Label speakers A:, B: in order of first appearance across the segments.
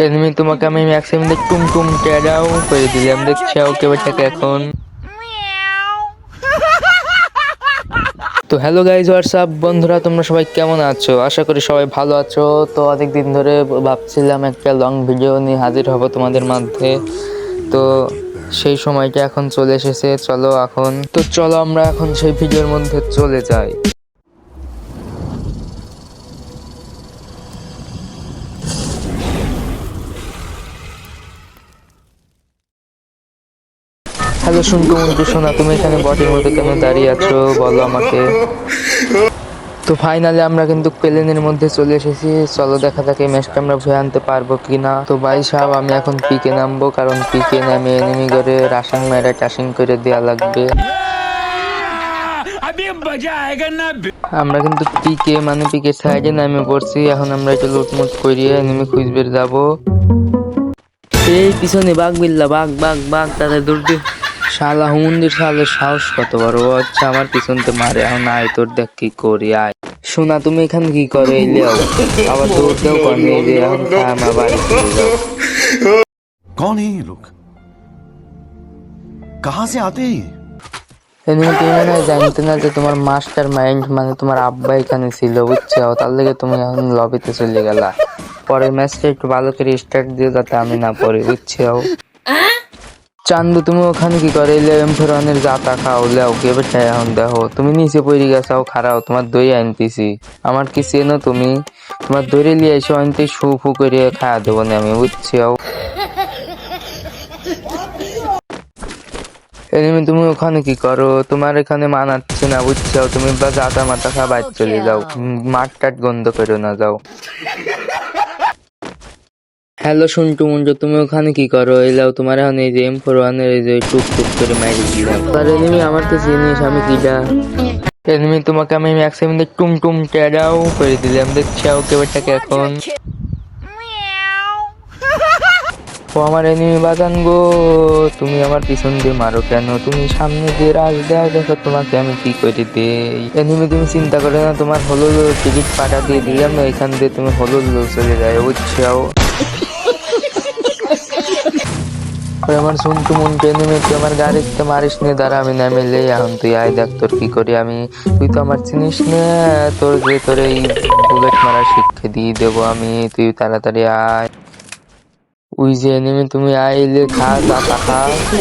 A: Enemy তোমাকে আমি maximum টুম টুম টেরাও করে দিলাম, দেখছো কেবল টাকা এখন। তো হ্যালো গাইজ, হোয়াটসঅ্যাপ বন্ধুরা, তোমরা সবাই কেমন আছো? আশা করি সবাই ভালো আছো। তো অনেক দিন ধরে ভাবছিলাম একটা লং ভিডিও নিয়ে হাজির হব তোমাদের মধ্যে, তো সেই সময়টা এখন চলে এসেছে। চলো আমরা এখন সেই ভিডিওর মধ্যে চলে যাই। হ্যালো শুনটু মন্টু শোনা, তুমি এখানে বটের মধ্যে কেন দাঁড়িয়ে আছো বলো আমাকে। তো ফাইনালি আমরা কিন্তু প্লেনের মধ্যে চলে এসেছি। চলো দেখা যাক এই ম্যাচটা আমরা ভুয়ে আনতে পারবো কিনা। তো ভাই সাহেব, আমি এখন পিকে নামবো, কারণ পিকে নামে এনিমি করে রাশিং মেরা টাশিং করে দেওয়া লাগবে। আমরা কিন্তু পিকে মানে পিকের সাইডে নামে পড়ছি। এখন আমরা এটা লুটমুট করিয়ে এনিমি খুঁজবে যাবো। এই পিছনে বাঘ বিল্লা, বাঘ বাঘ বাঘ, তাদের দৌড়। শালা হুমন্দির শালের সাহস কত বড়! ও আচ্ছা, আমার পিছনতে মারে। এখন আয়, তোর দেখ কি করি। আয় শোনা, তুমি এখানে কি করে এলেও আবার দৌড় দেও কনে? এই যে এখন আমার বাড়ি চলে যাও।
B: कौन है ये लोग? कहां से आते हैं ये?
A: এদিকে তুমি মনে হয় জানতে না যে তোমার মাস্টার মাইন্ড মানে তোমার আব্বা এখানে ছিল, বুঝছো? তার লেগে তুমি এখন লবিতে চলে গেলা। পরের ম্যাচটা একটু ভালো করে স্টার্ট দিও, যাতে আমি না পড়ি, বুঝছো? চান্দু, তুমি ওখানে কি করে এলে? এমফোরানের জাতা খাও লেও কে বেটা। এখন দেখো তুমি নিচে পড়ে গেছাও, খারাও তোমার দই আনতেছি। আমার কি চেনো তুমি? তোমার দড়ি লিয়ে এসে আনতে শু ফু করে খাওয়া দেবো না আমি, বুঝছো? এনিমি, তুমি ওখানে কি করো? তোমার এখানে মানাচ্ছে না, বুঝছো? তুমি বা জাতা মাথা খা বাইর চলে যাও, মাঠ টাট গন্ধ করো না, যাও। হ্যালো শুনটু মুন্টু, তুমি ওখানে কি করো? এলাও তোমার এখন এই যে M41 এই যে টুক টুক করে মাইরে দিলাম। আর এনিমি, আমার তো জিনিস, আমি কিটা? এনিমি, তোমাকে আমি ম্যাক্সিমাম টুম টুম টেরাও করে দিলাম, দেখছো কেবারটাকে এখন। ও আমার এনিমি বাজান গো, তুমি আমার পিছন দিয়ে মারো কেন? তুমি সামনে দিয়ে রাজ দাও, দেখো তোমাকে আমি কি করে দেই। এনিমি, তুমি চিন্তা করো না, তোমার হলো টিকিট পাঠা দিয়ে দিলাম না, এখান দিয়ে তুমি হলো চলে যায়, বুঝছো? আমার শুনটু মুন্টু এনিমি, তুই আমার গাড়িতে মারিস নে, দাঁড়া আমি নামে লে। এখন তুই আয়, দেখ তোর কি করি আমি। তুই তো আমার চিনিস না, তোর এই বুলেট মারা শিক্ষা দিয়ে দেবো আমি। তুই তাড়াতাড়ি আয়। ওই যে এনিমি, তুমি আইলে খা, যা খা।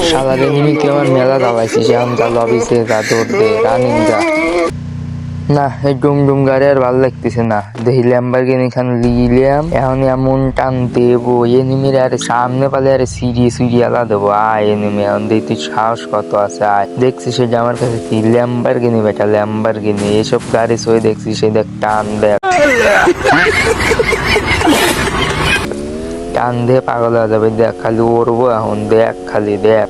A: শালার এনিমি কে আমার মেলা দাবাইছিস। এখন যা লবিতে যা, দৌড় দে, রানিং যা। না, এই ডুম ডুম গাড়ি আর ভালো লাগতেছে না। দেখি ল্যাম্বরগিনি এখানে লিলাম, এখন এমন টান দেবো এনিমির, আরে সামনে পালে আরে সিরিয়ে আলা দেবো। আয় এনিমি, এখন দেখি তুই সাহস কত আছে। আয়, দেখছিস সেটা আমার কাছে কি ল্যাম্বরগিনি বেটা, ল্যাম্বরগিনি। এসব গাড়ি সই দেখছিস, সেই দেখ টান দেখ, টান দিয়ে পাগল হয়ে যাবে। দেখ খালি উড়বো এখন, দেখ খালি দেখ।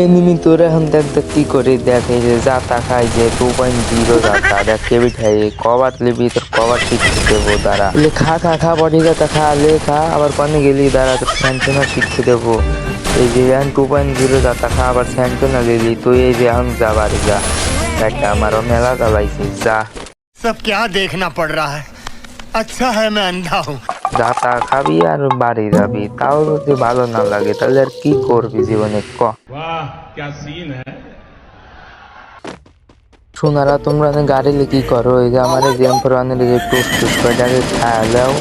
A: এনিমি তোর এখন দেখ দেখ কি করে, দেখ এই যে জাতা খাই যে 2.0 জাতা, দেখ কেবি খাই কভার লিবি, তোর কভার শিখতে দেবো, দাঁড়া। খা খা খা, বডি জাতা খা, লে খা। আবার কনে গেলি, দাঁড়া তোর স্যান্টনা শিখতে দেবো। এই যে এখন 2.0 জাতা খা, আবার স্যান্টনা লিলি তুই। এই যে এখন যা বাড়ি যা, একটা আমারও মেলা চালাইছিস, যা।
C: सब क्या देखना पड़ रहा है? अच्छा है मैं अंधा हूँ।
A: জাতা খাবি আর বাড়ি যাবি, তাও যদি ভালো না লাগে তাহলে আর কি করবি জীবনে, ক। শোনারা, তোমরা গাড়ি কি করো? এই যে আমার এই যে M41 যে টুস টুস করে গাড়ি খাওয়ালেও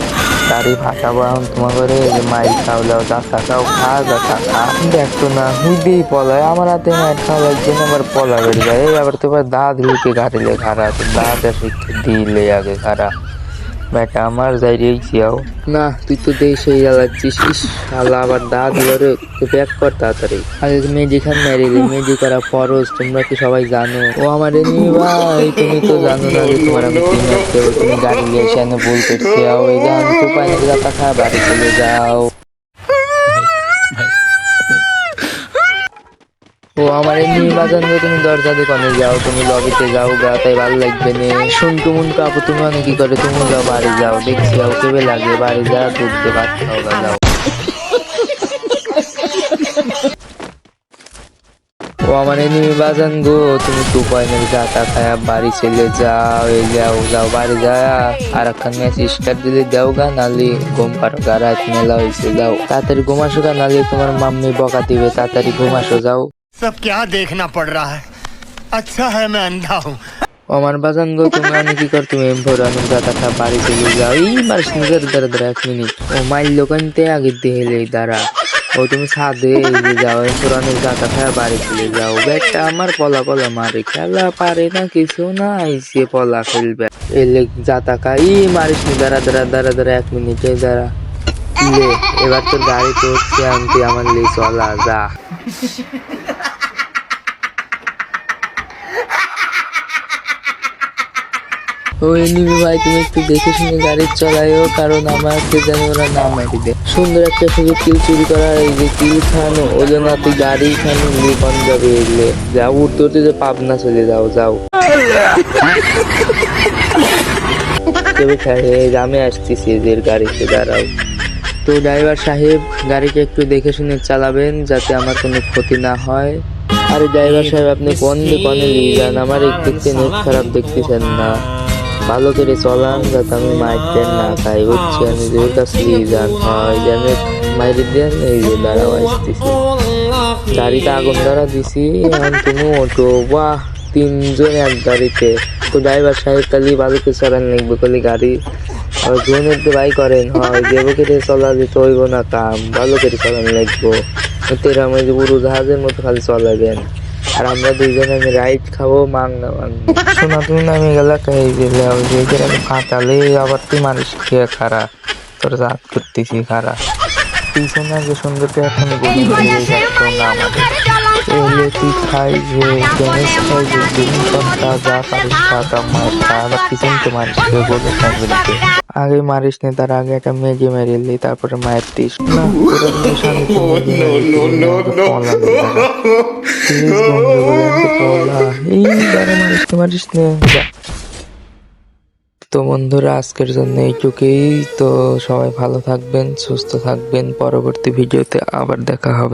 A: গাড়ি ফাটাবো এখন তোমার ঘরে। এই যে মাইল খাওয়ালেও জাতা খাও, খা জাতা খা। দেখতো না হুইদেই পলায়, আমার হাতে মাইল খাওয়া লাগছে না, আবার পলা বেড়ে যায়। এই আবার তো এবার দাঁত ঢুকে গাড়িলে খারা, তো দাঁত শিখতে দিলে আগে খারা বেটা আমার যাই রেছিয়াও না। তুই তো দেশে জ্বালাচ্ছিস, ইস শালা আবার দাঁত ধরে ব্যাক কর তাড়াতাড়ি। আরে মেডিখান মেরিলি, মেডি করা ফরজ, তোমরা কি সবাই জানো? ও আমার এনিমি ভাই, তুমি তো জানো না যে তোমার আমি তিন রাখতে হবে। তুমি গাড়ি নিয়ে এসে ভুল করছি, ওই যে আমি তো পাই না, জাতা খা বাড়ি চলে যাও। ও আমার এমনি বাজান গো, তুমি দরজা দোকানে যাও, তুমি লবিতে যাও গা, তাই ভালো লাগবে না। শুনটু মুন্টু আপু, তুমি অনেক কি করে? তুমি যাও বাড়ি যাও, দেখছি যাও কেবে লাগে, বাড়ি যা, দুধ দিয়ে ভাত খাও গা, যাও। ও আমার এনিমি বাজান গো, তুমি 2 পয়েন্টের জাতা খায়া বাড়ি চলে যাও। এই যাও যাও বাড়ি যায় আর একটা ম্যাচ স্টার্ট দিলে দেও গা, নালি ঘুম পারো গা, রাত মেলা হয়েছে। যাও তাড়াতাড়ি ঘুমাসো গা, নালি তোমার মাম্মি বকা দিবে। তাড়াতাড়ি ঘুমাসো যাও।
C: सब क्या देखना पड़ रहा है। अच्छा है मैं अंधा हूँ।
A: আমার বাজান গো, তুমি আমি কি কর, তুমি এমফোর আমি জাতা খা বাড়ি চলে যাও। এই মারিস নিজের দাঁড়া 1 মিনিট। ও মাইল দোকানতে আগে দিয়ে দাঁড়া। ও তুমি ছাদে এই যে যাও, এমফোর অনেক জাতা খা বাড়ি চলে যাও। ব্যাগটা আমার পলা পলা মারে, খেলা পারে না কিছু না, আইসে পলা খেলবে। এলে জাতা খা, ই মারিস নি, দাঁড়া দাঁড়া দাঁড়া দাঁড়া 1 মিনিটে দাঁড়া। লে এবার তোর গাড়িতে হচ্ছে, আমি আমার লে চলা যা। ও এনিমি ভাই, তুমি একটু দেখে শুনে গাড়ি চালাইও, কারণ আমাকে যেন ওরা না মারি দেয়। সুন্দর একটা সুযোগ কিল চুরি করার, এই যে কিল খানো, ওই জন্য তুই গাড়ি খানো নিয়ে কোন যাবে। এলে যাও উঠতে উঠতে যে পাবনা চলে যাও। যাও তবে আমি আসতেছি, এদের গাড়িতে দাঁড়াও। তো ড্রাইভার সাহেব, গাড়িটা একটু দেখে শুনে চালাবেন যাতে আমার কোনো ক্ষতি না হয়। আরে ড্রাইভার সাহেব, আপনি কনে নিয়ে যান, আমার একদিকে নেট খারাপ দেখতেছেন না। ভালো করে চলান যাতে আমি মাইর না খাই, বুঝছেন? যে কাছে নিয়ে যান, হয় যেন মাইরে দেন। এই যে দাঁড়াও আসতেছি, গাড়িটা আগুন ধরা দিছি। এখন তুমি ওঠো। বাহ, 3 জন এক গাড়িতে। তো ড্রাইভার সাহেব কালি ভালো করে চলান লাগবে, কালি গাড়ি আর জনের ভাই করেন, হয় দেবো কেটে চলা যেতে হইব না কাম, ভালো করে চলান লাগবো। তেরা যে পুরো জাহাজের মতো খালি চলাবেন। আর আমরা 2 জনে আমি রাইড খাবো, মাংনা শোনা তুমি নামে গেলা কাই দিলে আমি ফাটালে আবার তুই মানুষ খেয়ে খারা তোর জাত করতেছি খারা পিছনে যে সুন্দরকে এখন গলি হয়ে যাচ্ছে না আমাদের। এলে তুই খাই যে ড্যামেজ খাই যে দুদিন সপ্তাহ যা পারিস খাতা মার খা, আবার পিছন তো মারিস বলে থাকবে। আগে মারিস নে, তার আগে একটা মেজে মেরেলি, তারপরে মায়ের দিস না। মারিস নে। তো বন্ধুরা, আজকের জন্য এইটুকুই। তো সবাই ভালো থাকবেন, সুস্থ থাকবেন, পরবর্তী ভিডিওতে আবার দেখা হবে।